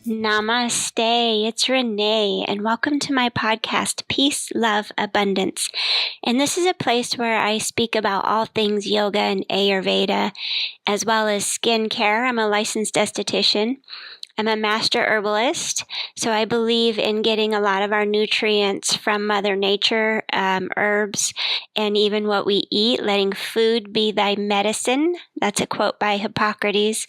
Namaste, it's Renee, and welcome to my podcast, Peace, Love, Abundance. And this is a place where I speak about all things yoga and Ayurveda, as well as skincare. I'm a licensed esthetician. I'm a master herbalist, so I believe in getting a lot of our nutrients from Mother Nature, herbs, and even what we eat, letting food be thy medicine. That's a quote by Hippocrates.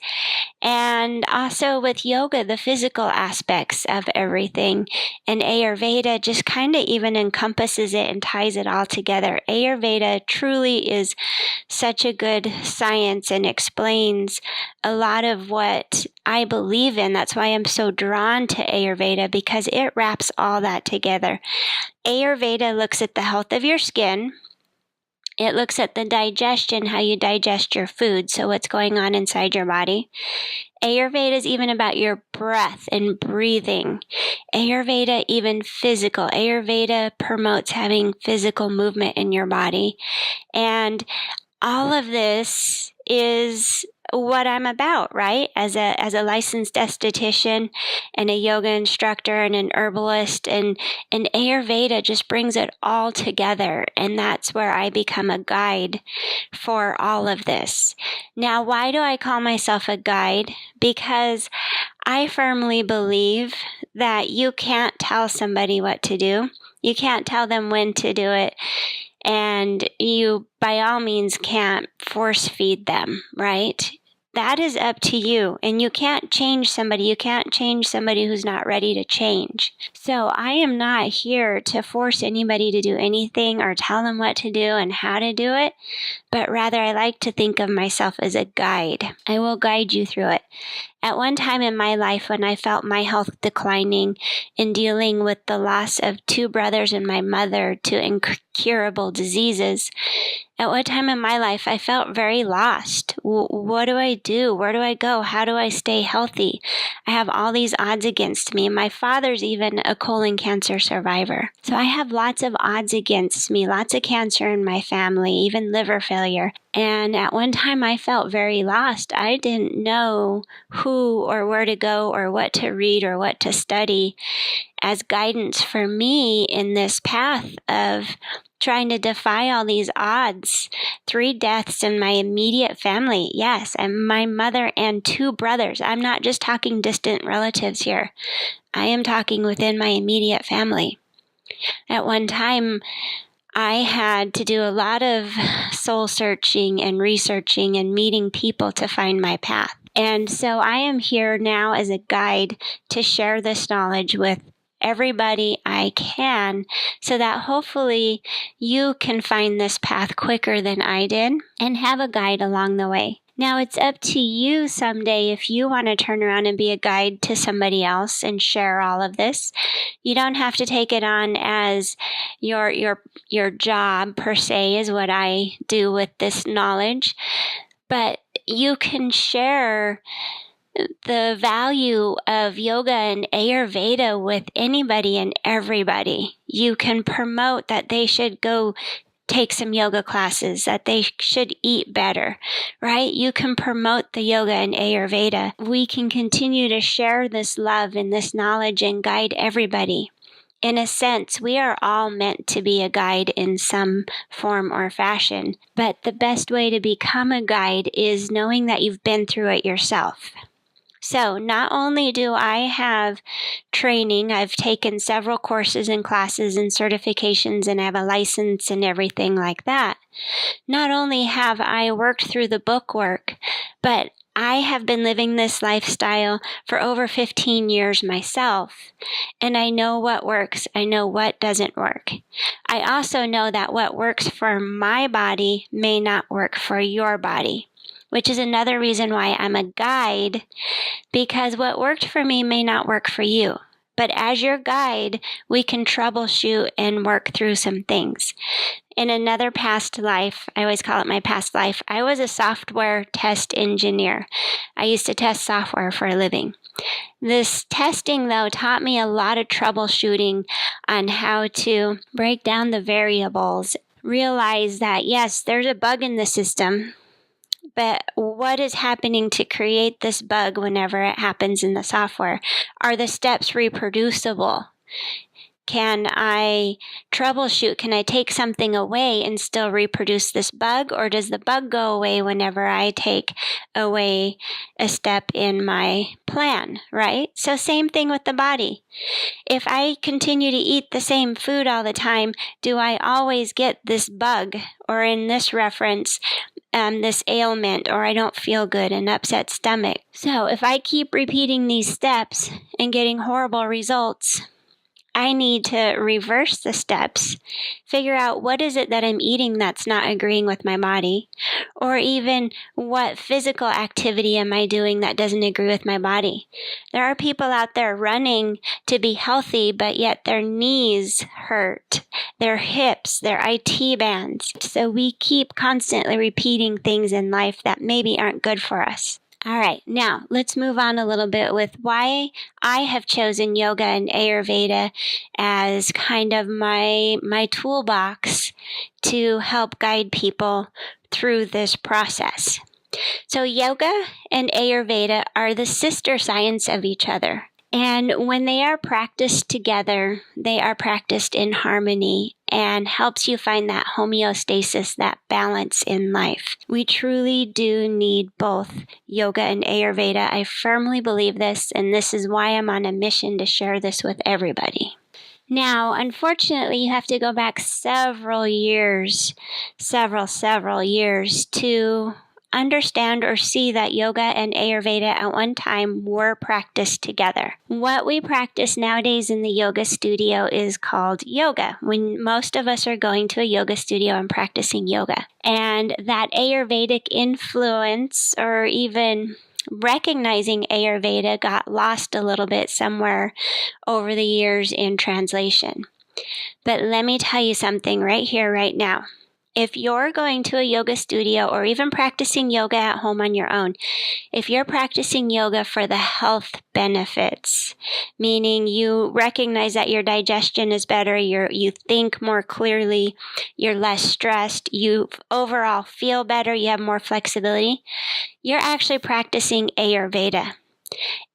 And also with yoga, the physical aspects of everything. And Ayurveda just kind of even encompasses it and ties it all together. Ayurveda truly is such a good science and explains a lot of what I believe in. That's why I'm so drawn to Ayurveda, because it wraps all that together. Ayurveda looks at the health of your skin. It looks at the digestion, how you digest your food, so what's going on inside your body. Ayurveda is even about your breath and breathing. Ayurveda, even physical. Ayurveda promotes having physical movement in your body. And all of this is what I'm about, right? As a licensed esthetician and a yoga instructor and an herbalist, and Ayurveda just brings it all together, and that's where I become a guide for all of this. Now, why do I call myself a guide? Because I firmly believe that you can't tell somebody what to do. You can't tell them when to do it. And you, by all means, can't force feed them, right? That is up to you. And you can't change somebody. You can't change somebody who's not ready to change. So I am not here to force anybody to do anything or tell them what to do and how to do it. But rather, I like to think of myself as a guide. I will guide you through it. At one time in my life, when I felt my health declining in dealing with the loss of 2 brothers and my mother to incurable diseases, at one time in my life, I felt very lost. What do I do? Where do I go? How do I stay healthy? I have all these odds against me. My father's even a colon cancer survivor. So I have lots of odds against me, lots of cancer in my family, even liver failure. And at one time, I felt very lost. I didn't know who or where to go or what to read or what to study as guidance for me in this path of trying to defy all these odds. 3 deaths in my immediate family. Yes, and my mother and 2 brothers. I'm not just talking distant relatives here. I am talking within my immediate family. At one time, I had to do a lot of soul searching and researching and meeting people to find my path. And so I am here now as a guide to share this knowledge with everybody I can, so that hopefully you can find this path quicker than I did and have a guide along the way. Now, it's up to you someday if you want to turn around and be a guide to somebody else and share all of this. You don't have to take it on as your job per se, is what I do with this knowledge, but you can share the value of yoga and Ayurveda with anybody and everybody. You can promote that they should go take some yoga classes, that they should eat better, right? You can promote the yoga and Ayurveda. We can continue to share this love and this knowledge and guide everybody. In a sense, we are all meant to be a guide in some form or fashion, but the best way to become a guide is knowing that you've been through it yourself. So not only do I have training, I've taken several courses and classes and certifications, and I have a license and everything like that. Not only have I worked through the book work, but I have been living this lifestyle for over 15 years myself, and I know what works. I know what doesn't work. I also know that what works for my body may not work for your body, which is another reason why I'm a guide, because what worked for me may not work for you. But as your guide, we can troubleshoot and work through some things. In another past life, I always call it my past life, I was a software test engineer. I used to test software for a living. This testing, though, taught me a lot of troubleshooting on how to break down the variables, realize that, yes, there's a bug in the system, But what is happening to create this bug whenever it happens in the software? Are the steps reproducible? Can I troubleshoot? Can I take something away and still reproduce this bug? Or does the bug go away whenever I take away a step in my plan, right? So same thing with the body. If I continue to eat the same food all the time, do I always get this bug? Or in this reference, this ailment, or I don't feel good, an upset stomach. So if I keep repeating these steps and getting horrible results, I need to reverse the steps, figure out what is it that I'm eating that's not agreeing with my body, or even what physical activity am I doing that doesn't agree with my body. There are people out there running to be healthy, but yet their knees hurt, their hips, their IT bands. So we keep constantly repeating things in life that maybe aren't good for us. All right, now let's move on a little bit with why I have chosen yoga and Ayurveda as kind of my toolbox to help guide people through this process. So yoga and Ayurveda are the sister science of each other. And when they are practiced together, they are practiced in harmony and helps you find that homeostasis, that balance in life. We truly do need both yoga and Ayurveda. I firmly believe this, and this is why I'm on a mission to share this with everybody. Now, unfortunately, you have to go back several years to understand or see that yoga and Ayurveda at one time were practiced together. What we practice nowadays in the yoga studio is called yoga, when most of us are going to a yoga studio and practicing yoga. And that Ayurvedic influence, or even recognizing Ayurveda, got lost a little bit somewhere over the years in translation. But let me tell you something right here, right now. If you're going to a yoga studio or even practicing yoga at home on your own, if you're practicing yoga for the health benefits, meaning you recognize that your digestion is better, you think more clearly, you're less stressed, you overall feel better, you have more flexibility, you're actually practicing Ayurveda.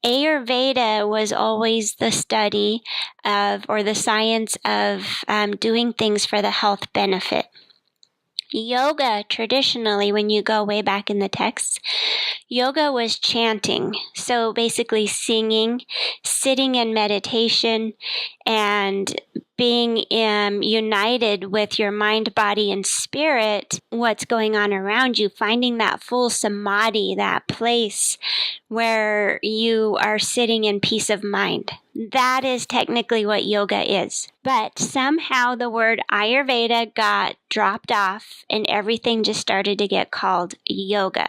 Ayurveda was always the study of, or the science of doing things for the health benefit. Yoga, traditionally, when you go way back in the texts, yoga was chanting. So basically singing, sitting in meditation, and being united with your mind, body, and spirit, what's going on around you, finding that full samadhi, that place where you are sitting in peace of mind. That is technically what yoga is. But somehow the word Ayurveda got dropped off and everything just started to get called yoga.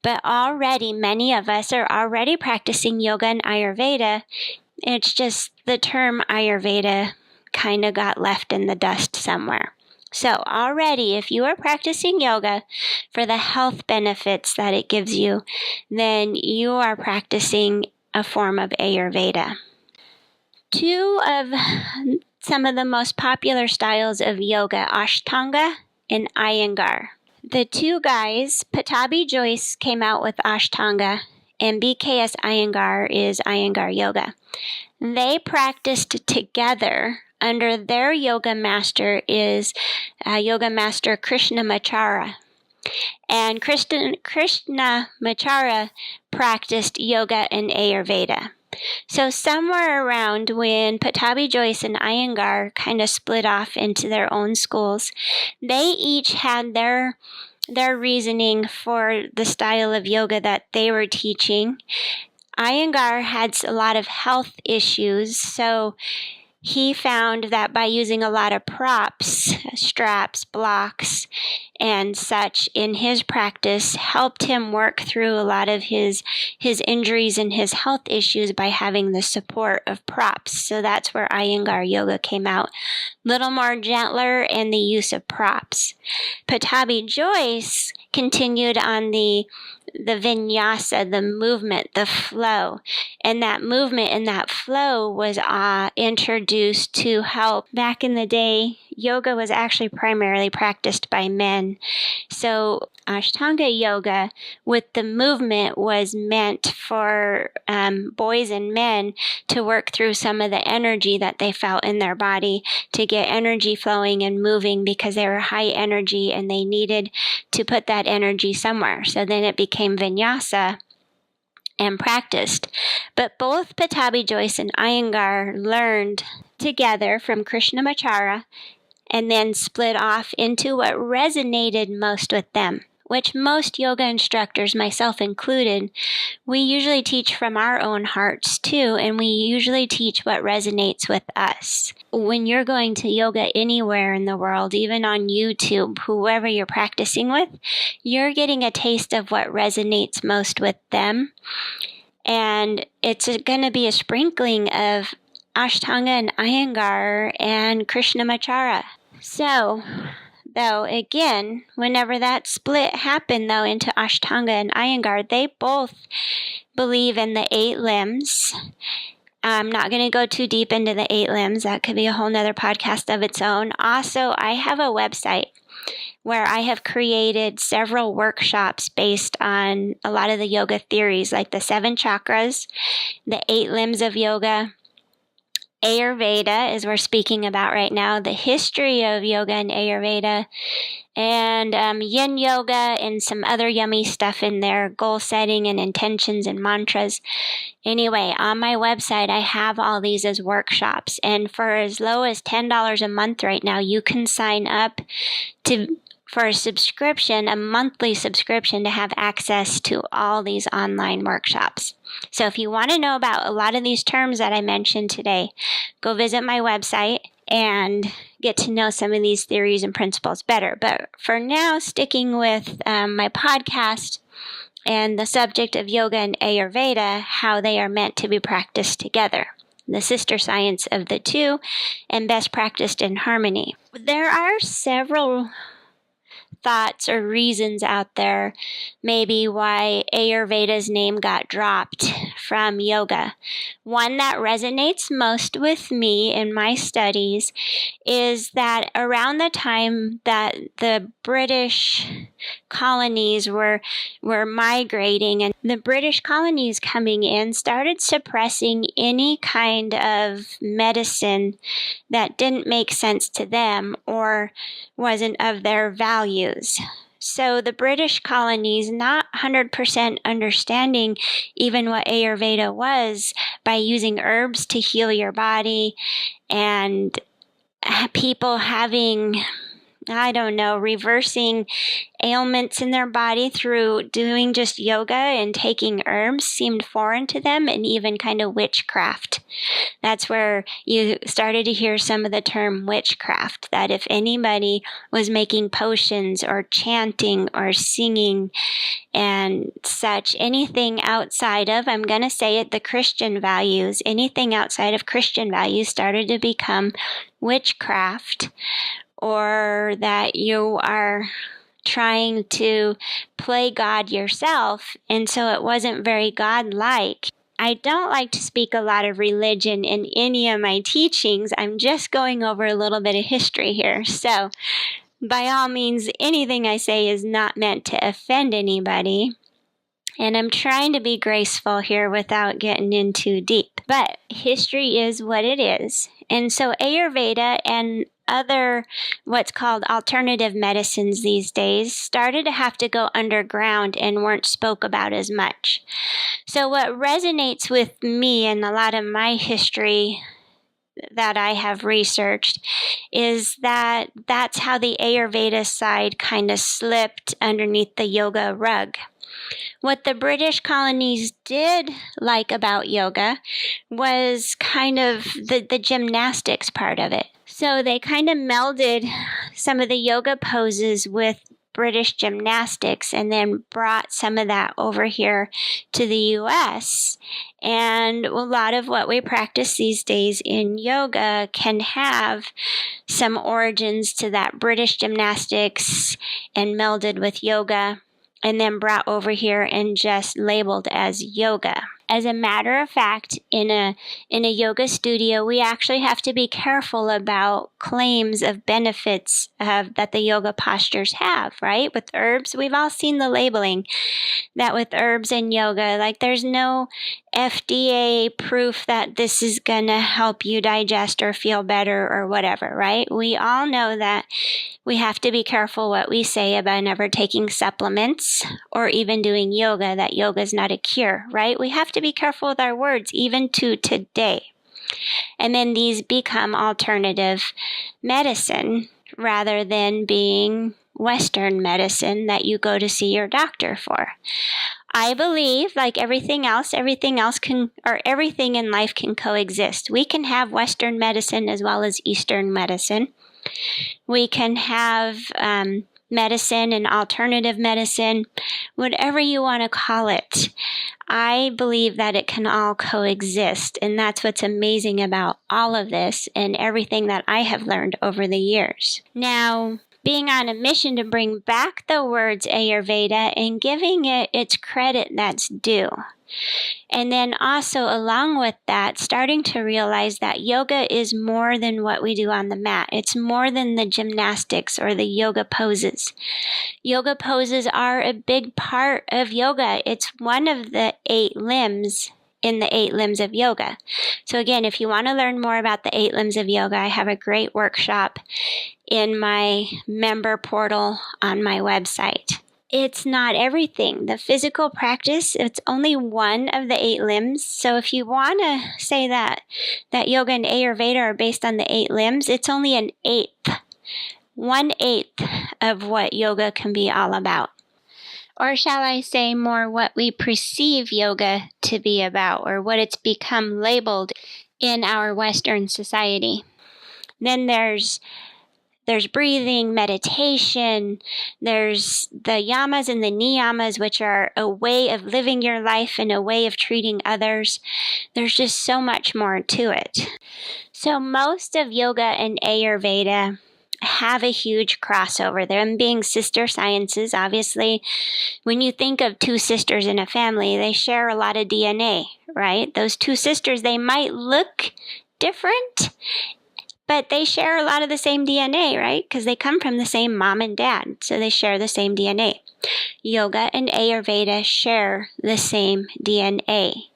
But already, many of us are already practicing yoga and Ayurveda. It's just the term Ayurveda kind of got left in the dust somewhere. So already, if you are practicing yoga for the health benefits that it gives you, then you are practicing a form of Ayurveda. Two of some of the most popular styles of yoga, Ashtanga and Iyengar. The two guys, Pattabhi Jois came out with Ashtanga, and BKS Iyengar is Iyengar Yoga. They practiced together. Under their yoga master is Yoga Master Krishnamacharya. And Krishnamacharya practiced yoga and Ayurveda. So somewhere around when Pattabhi Jois and Iyengar kind of split off into their own schools, they each had their reasoning for the style of yoga that they were teaching. Iyengar had a lot of health issues, so he found that by using a lot of props, straps, blocks, and such in his practice helped him work through a lot of his injuries and his health issues by having the support of props. So that's where Iyengar Yoga came out. Little more gentler in the use of props. Pattabhi Jois continued on the vinyasa, the movement, the flow. And that movement and that flow was introduced to help. Back in the day, yoga was actually primarily practiced by men. So Ashtanga yoga with the movement was meant for boys and men to work through some of the energy that they felt in their body, to get energy flowing and moving, because they were high energy and they needed to put that energy somewhere. So then it became vinyasa and practiced. But both Pattabhi Jois and Iyengar learned together from Krishnamacharya and then split off into what resonated most with them, which most yoga instructors, myself included, we usually teach from our own hearts too, and we usually teach what resonates with us. When you're going to yoga anywhere in the world, even on YouTube, whoever you're practicing with, you're getting a taste of what resonates most with them. And it's going to be a sprinkling of Ashtanga and Iyengar and Krishnamacharya. So, though, again, whenever that split happened, though, into Ashtanga and Iyengar, they both believe in the 8 limbs. I'm not going to go too deep into the 8 limbs. That could be a whole nother podcast of its own. Also, I have a website where I have created several workshops based on a lot of the yoga theories, like the 7 chakras, the 8 limbs of yoga, Ayurveda, as we're speaking about right now, the history of yoga and Ayurveda, and yin yoga and some other yummy stuff in there, goal setting and intentions and mantras. Anyway, on my website, I have all these as workshops, and for as low as $10 a month right now, you can sign up for a subscription, a monthly subscription, to have access to all these online workshops. So if you want to know about a lot of these terms that I mentioned today, go visit my website and get to know some of these theories and principles better. But for now, sticking with my podcast and the subject of yoga and Ayurveda, how they are meant to be practiced together, the sister science of the two, and best practiced in harmony. There are several thoughts or reasons out there maybe why Ayurveda's name got dropped from yoga. One that resonates most with me in my studies is that around the time that the British colonies were migrating, and the British colonies coming in started suppressing any kind of medicine that didn't make sense to them or wasn't of their values. So the British colonies, not 100% understanding even what Ayurveda was, by using herbs to heal your body, and people having, reversing ailments in their body through doing just yoga and taking herbs, seemed foreign to them, and even kind of witchcraft. That's where you started to hear some of the term witchcraft, that if anybody was making potions or chanting or singing and such, anything outside of, I'm going to say it, the Christian values, anything outside of Christian values started to become witchcraft, or that you are trying to play God yourself, and so it wasn't very God-like. I don't like to speak a lot of religion in any of my teachings. I'm just going over a little bit of history here. So, by all means, anything I say is not meant to offend anybody. And I'm trying to be graceful here without getting in too deep. But history is what it is. And so Ayurveda and other what's called alternative medicines these days started to have to go underground and weren't spoke about as much. So what resonates with me and a lot of my history that I have researched is that that's how the Ayurveda side kind of slipped underneath the yoga rug. What the British colonies did like about yoga was kind of the gymnastics part of it. So they kind of melded some of the yoga poses with British gymnastics and then brought some of that over here to the U.S. And a lot of what we practice these days in yoga can have some origins to that British gymnastics and melded with yoga, and then brought over here and just labeled as yoga. As a matter of fact, in a yoga studio, we actually have to be careful about claims of benefits that the yoga postures have, right? With herbs, we've all seen the labeling that with herbs and yoga, like there's no FDA proof that this is going to help you digest or feel better or whatever, right? We all know that we have to be careful what we say about never taking supplements or even doing yoga, that yoga is not a cure, right? We have to be careful with our words, even to today. And then these become alternative medicine rather than being Western medicine that you go to see your doctor for. I believe, like everything else can, or everything in life can coexist. We can have Western medicine as well as Eastern medicine. We can have medicine and alternative medicine, whatever you want to call it. I believe that it can all coexist, and that's what's amazing about all of this and everything that I have learned over the years. Now, being on a mission to bring back the words Ayurveda and giving it its credit that's due. And then also along with that, starting to realize that yoga is more than what we do on the mat. It's more than the gymnastics or the yoga poses. Yoga poses are a big part of yoga. It's one of the 8 limbs in the 8 limbs of yoga. So again, if you want to learn more about the 8 limbs of yoga, I have a great workshop in my member portal on my website. It's not everything. The physical practice, it's only one of the 8 limbs. So if you want to say that yoga and Ayurveda are based on the 8 limbs, it's only an 1/8 of what yoga can be all about. Or shall I say more what we perceive yoga to be about, or what it's become labeled in our Western society. Then there's breathing, meditation, there's the yamas and the niyamas, which are a way of living your life and a way of treating others. There's just so much more to it. So most of yoga and Ayurveda have a huge crossover. Them being sister sciences, obviously, when you think of 2 sisters in a family, they share a lot of DNA, right? Those 2 sisters, they might look different, but they share a lot of the same DNA, right? Because they come from the same mom and dad, so they share the same DNA. Yoga and Ayurveda share the same DNA.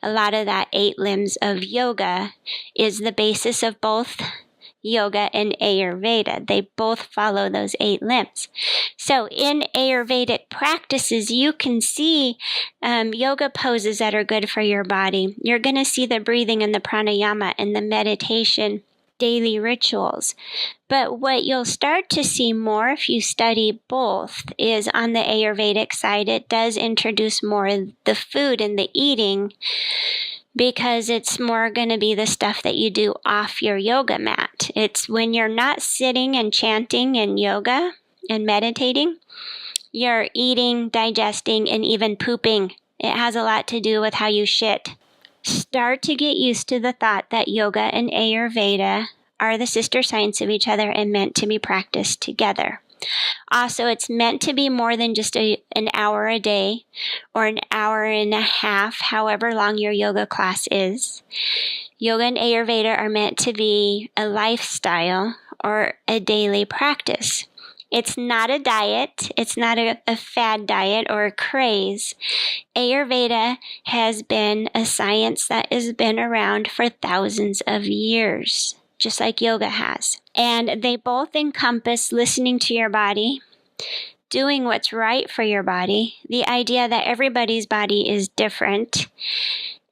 A lot of that 8 limbs of yoga is the basis of both yoga and Ayurveda. They both follow those 8 limbs. So in Ayurvedic practices, you can see yoga poses that are good for your body. You're going to see the breathing and the pranayama and the meditation daily rituals. But what you'll start to see more if you study both is on the Ayurvedic side, it does introduce more the food and the eating, because it's more going to be the stuff that you do off your yoga mat. It's when you're not sitting and chanting in yoga and meditating, you're eating, digesting, and even pooping. It has a lot to do with how you shit. Start to get used to the thought that yoga and Ayurveda are the sister science of each other and meant to be practiced together. Also, it's meant to be more than just an hour a day or an hour and a half, however long your yoga class is. Yoga and Ayurveda are meant to be a lifestyle or a daily practice. It's not a diet. It's not a fad diet or a craze. Ayurveda has been a science that has been around for thousands of years, just like yoga has. And they both encompass listening to your body, doing what's right for your body, the idea that everybody's body is different,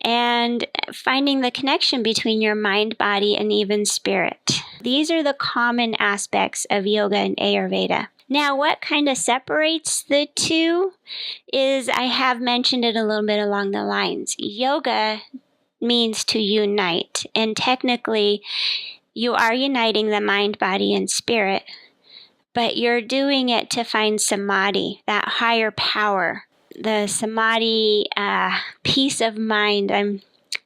and finding the connection between your mind, body, and even spirit. These are the common aspects of yoga and Ayurveda. Now, what kind of separates the two is, I have mentioned it a little bit along the lines. Yoga means to unite, and technically, you are uniting the mind, body, and spirit, but you're doing it to find samadhi, that higher power, the samadhi peace of mind. I'm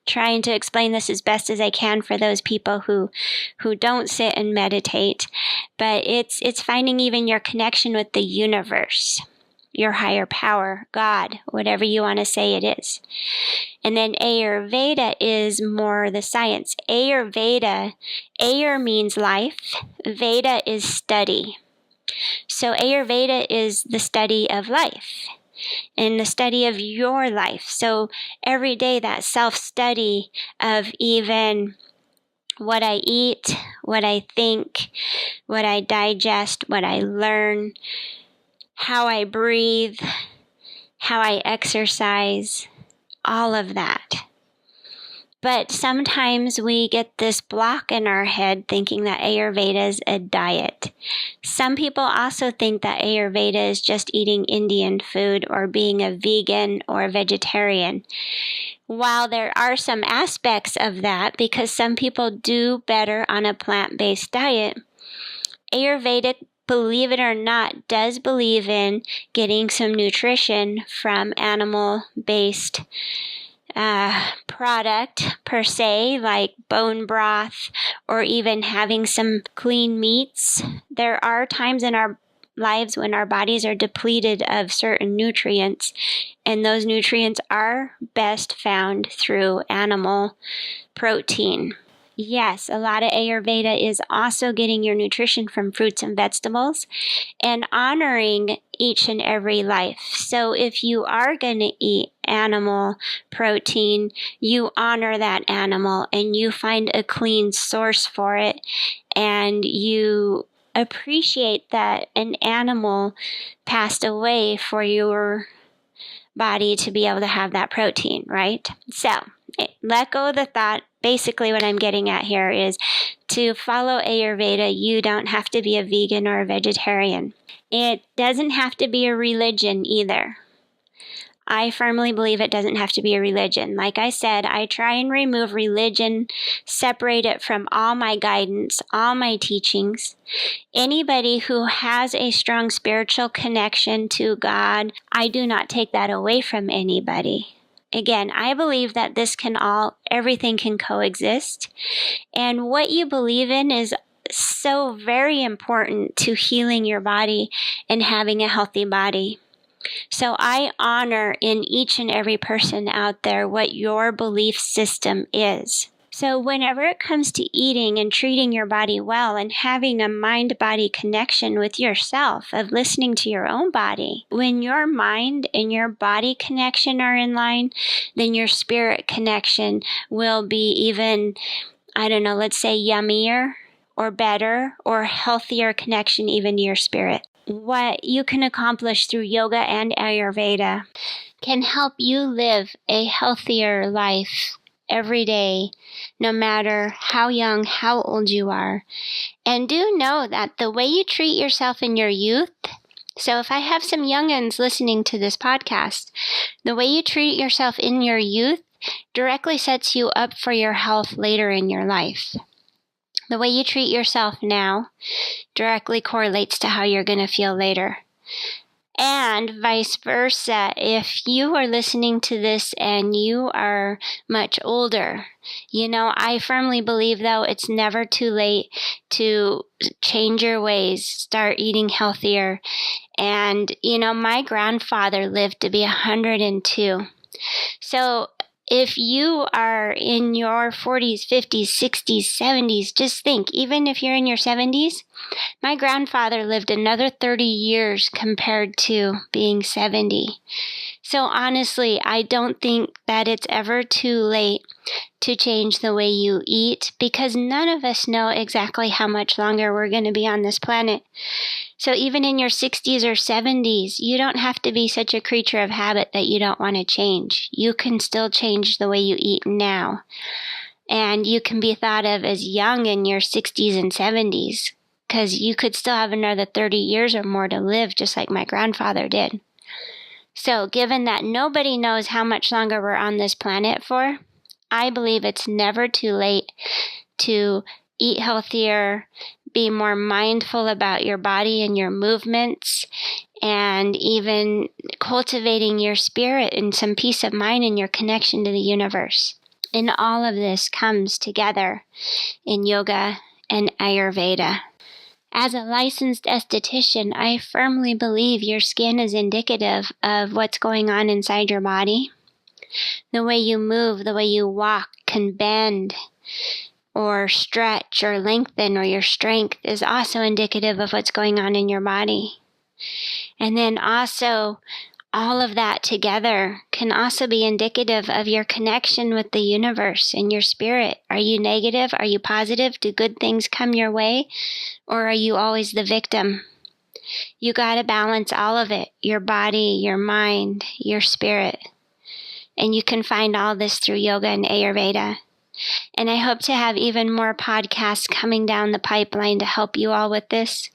trying to explain this as best as I can for those people who don't sit and meditate, but it's finding even your connection with the universe. your higher power, God, whatever you want to say it is. And then Ayurveda is more the science. Ayurveda, Ayur means life, Veda is study. So Ayurveda is the study of life and the study of your life. So every day that self-study of even what I eat, what I think, what I digest, what I learn, how I breathe, how I exercise, all of that. But sometimes we get this block in our head thinking that Ayurveda is a diet. Some people also think that Ayurveda is just eating Indian food or being a vegan or a vegetarian. While there are some aspects of that, because some people do better on a plant-based diet, Ayurveda, believe it or not, does believe in getting some nutrition from animal-based product per se, like bone broth or even having some clean meats. There are times in our lives when our bodies are depleted of certain nutrients, and those nutrients are best found through animal protein. Yes, a lot of Ayurveda is also getting your nutrition from fruits and vegetables and honoring each and every life. So if you are going to eat animal protein, you honor that animal and you find a clean source for it, and you appreciate that an animal passed away for your body to be able to have that protein, right? So let go of the thought. Basically what I'm getting at here is to follow Ayurveda, you don't have to be a vegan or a vegetarian. It doesn't have to be a religion either. I firmly believe it doesn't have to be a religion. Like I said, I try and remove religion, separate it from all my guidance, all my teachings. Anybody who has a strong spiritual connection to God, I do not take that away from anybody. Again, I believe that everything can coexist. And what you believe in is so very important to healing your body and having a healthy body. So I honor in each and every person out there what your belief system is. So whenever it comes to eating and treating your body well and having a mind-body connection with yourself, of listening to your own body, when your mind and your body connection are in line, then your spirit connection will be even, let's say yummier or better or healthier connection even to your spirit. What you can accomplish through yoga and Ayurveda can help you live a healthier life every day, no matter how young, how old you are. And do know that the way you treat yourself in your youth, so if I have some youngins listening to this podcast, the way you treat yourself in your youth directly sets you up for your health later in your life. The way you treat yourself now directly correlates to how you're going to feel later. And vice versa, if you are listening to this and you are much older, I firmly believe, though, it's never too late to change your ways, start eating healthier. And, my grandfather lived to be 102. So if you are in your 40s, 50s, 60s, 70s, just think, even if you're in your 70s, my grandfather lived another 30 years compared to being 70. So honestly, I don't think that it's ever too late to change the way you eat, because none of us know exactly how much longer we're going to be on this planet. So even in your 60s or 70s, you don't have to be such a creature of habit that you don't want to change. You can still change the way you eat now. And you can be thought of as young in your 60s and 70s, because you could still have another 30 years or more to live, just like my grandfather did. So given that nobody knows how much longer we're on this planet for, I believe it's never too late to eat healthier, be more mindful about your body and your movements, and even cultivating your spirit and some peace of mind in your connection to the universe. And all of this comes together in yoga and Ayurveda. As a licensed esthetician, I firmly believe your skin is indicative of what's going on inside your body. The way you move, the way you walk, can bend or stretch or lengthen, or your strength is also indicative of what's going on in your body. And then also, all of that together can also be indicative of your connection with the universe and your spirit. Are you negative? Are you positive? Do good things come your way? Or are you always the victim? You got to balance all of it, your body, your mind, your spirit. And you can find all this through Yoga and Ayurveda. And I hope to have even more podcasts coming down the pipeline to help you all with this.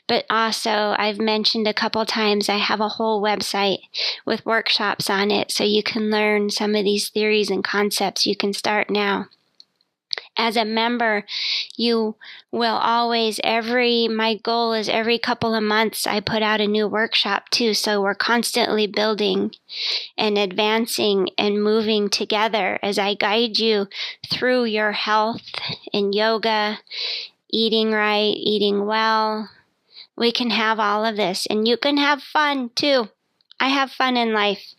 But also, I've mentioned a couple times, I have a whole website with workshops on it, so you can learn some of these theories and concepts. You can start now. As a member, you will always, my goal is every couple of months I put out a new workshop too, so we're constantly building and advancing and moving together as I guide you through your health and yoga, eating right, eating well. We can have all of this, and you can have fun too. I have fun in life.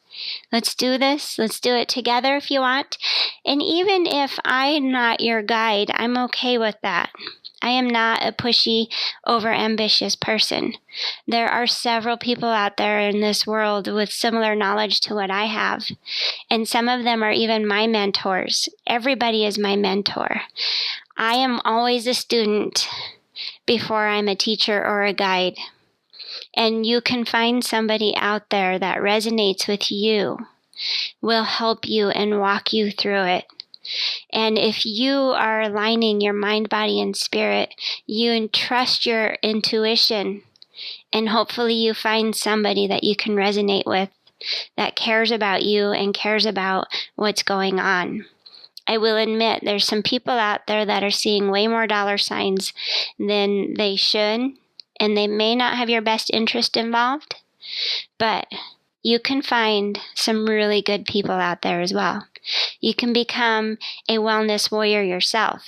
Let's do this. Let's do it together if you want. And even if I'm not your guide, I'm okay with that. I am not a pushy, overambitious person. There are several people out there in this world with similar knowledge to what I have. And some of them are even my mentors. Everybody is my mentor. I am always a student before I'm a teacher or a guide. And you can find somebody out there that resonates with you, will help you and walk you through it. And if you are aligning your mind, body, and spirit, you entrust your intuition, and hopefully you find somebody that you can resonate with, that cares about you and cares about what's going on. I will admit there's some people out there that are seeing way more dollar signs than they should. And they may not have your best interest involved, but you can find some really good people out there as well. You can become a wellness warrior yourself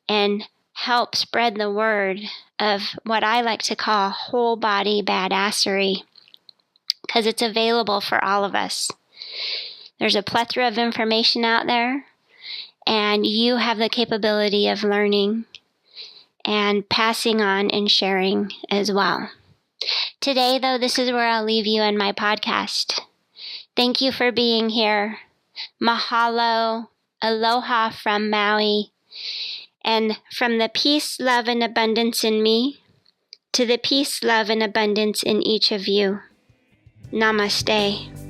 and help spread the word of what I like to call whole body badassery, because it's available for all of us. There's a plethora of information out there, and you have the capability of learning and passing on and sharing as well. Today, though, this is where I'll leave you in my podcast. Thank you for being here. Mahalo, aloha from Maui, and from the peace, love, and abundance in me to the peace, love, and abundance in each of you. Namaste.